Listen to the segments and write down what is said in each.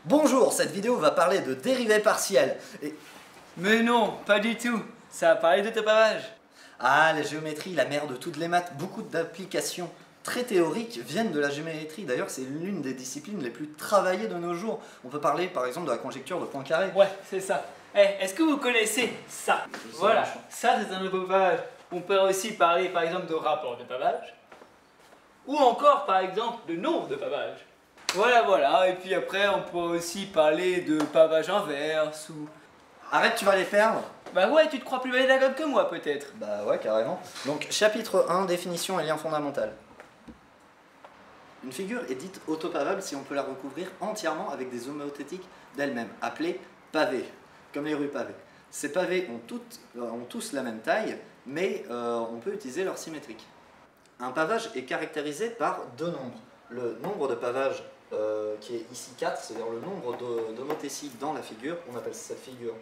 Bonjour, cette vidéo va parler de dérivés partiels. Mais non, pas du tout. Ça va parler d'autopavage. Ah, la géométrie, la mère de toutes les maths, beaucoup d'applications très théoriques viennent de la géométrie. D'ailleurs, c'est l'une des disciplines les plus travaillées de nos jours. On peut parler par exemple de la conjecture de Poincaré. Ouais, c'est ça. Est-ce que vous connaissez ça? Voilà, ça c'est un autopavage. On peut aussi parler par exemple de rapport de pavage. Ou encore par exemple de nombre de pavage. Voilà. Et puis après, on peut aussi parler de pavage inverse ou... Arrête, tu vas les perdre. Bah ouais, tu te crois plus pédagogue que moi peut-être. Bah ouais, carrément. Donc, chapitre 1, définition et lien fondamental. Une figure est dite autopavable si on peut la recouvrir entièrement avec des homothétiques d'elle-même, appelées pavés, comme les rues pavées. Ces pavés ont tous la même taille, mais on peut utiliser leur symétrique. Un pavage est caractérisé par deux nombres. Le nombre de pavages qui est ici 4, c'est-à-dire le nombre d'homothéties dans la figure, on appelle cette figure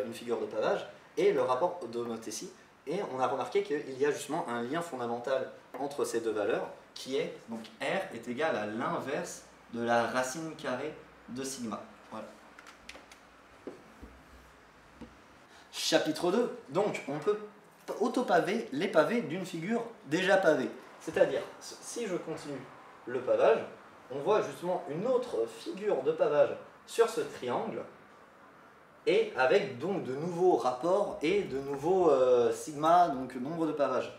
une figure de pavage, et le rapport d'homothétie. Et on a remarqué qu'il y a justement un lien fondamental entre ces deux valeurs, qui est, donc R est égal à l'inverse de la racine carrée de sigma. Voilà. Chapitre 2, donc on peut autopaver les pavés d'une figure déjà pavée. C'est-à-dire, si je continue le pavage, on voit justement une autre figure de pavage sur ce triangle, et avec donc de nouveaux rapports et de nouveaux sigma, donc nombre de pavages.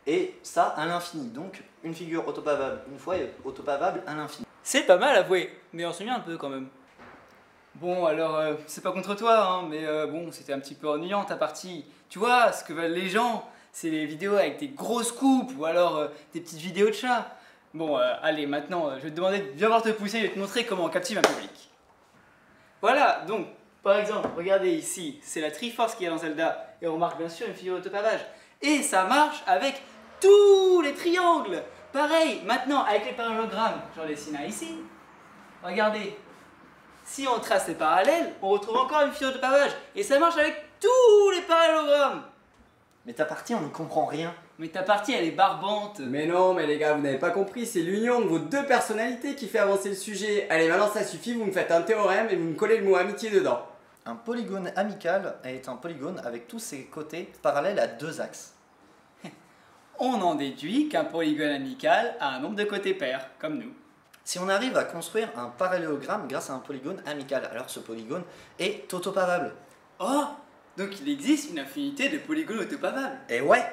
Et ça à l'infini, donc une figure autopavable une fois est autopavable à l'infini. C'est pas mal avoué, mais on s'ennuie un peu quand même. Bon alors, c'est pas contre toi, hein, mais bon, c'était un petit peu ennuyant ta partie. Tu vois, ce que veulent les gens, c'est les vidéos avec des grosses coupes ou alors des petites vidéos de chats. Bon, allez, maintenant, je vais te demander de bien voir te pousser et de te montrer comment on captive un public. Voilà, donc, par exemple, regardez ici, c'est la Triforce qui est dans Zelda, et on remarque bien sûr une figure d'autopavage. Et ça marche avec tous les triangles. Pareil, maintenant, avec les parallélogrammes, j'en dessine un ici. Regardez, si on trace les parallèles, on retrouve encore une figure d'autopavage, et ça marche avec tous les parallélogrammes. Mais ta partie, on n'y comprend rien. Mais ta partie, elle est barbante. Mais non, mais les gars, vous n'avez pas compris, c'est l'union de vos deux personnalités qui fait avancer le sujet. Allez, maintenant ça suffit, vous me faites un théorème et vous me collez le mot amitié dedans. Un polygone amical est un polygone avec tous ses côtés parallèles à deux axes. On en déduit qu'un polygone amical a un nombre de côtés pairs, comme nous. Si on arrive à construire un parallélogramme grâce à un polygone amical, alors ce polygone est autopavable. Oh, donc il existe une infinité de polygones autopavables. Et ouais,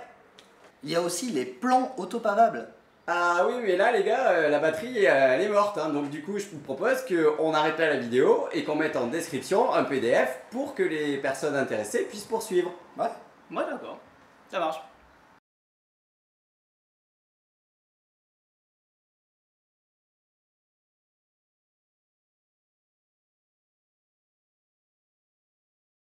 il y a aussi les plans autopavables. Ah oui, mais là les gars, la batterie elle est morte, hein, donc du coup je vous propose qu'on arrête là la vidéo et qu'on mette en description un PDF pour que les personnes intéressées puissent poursuivre. Ouais. Moi d'accord, ça marche.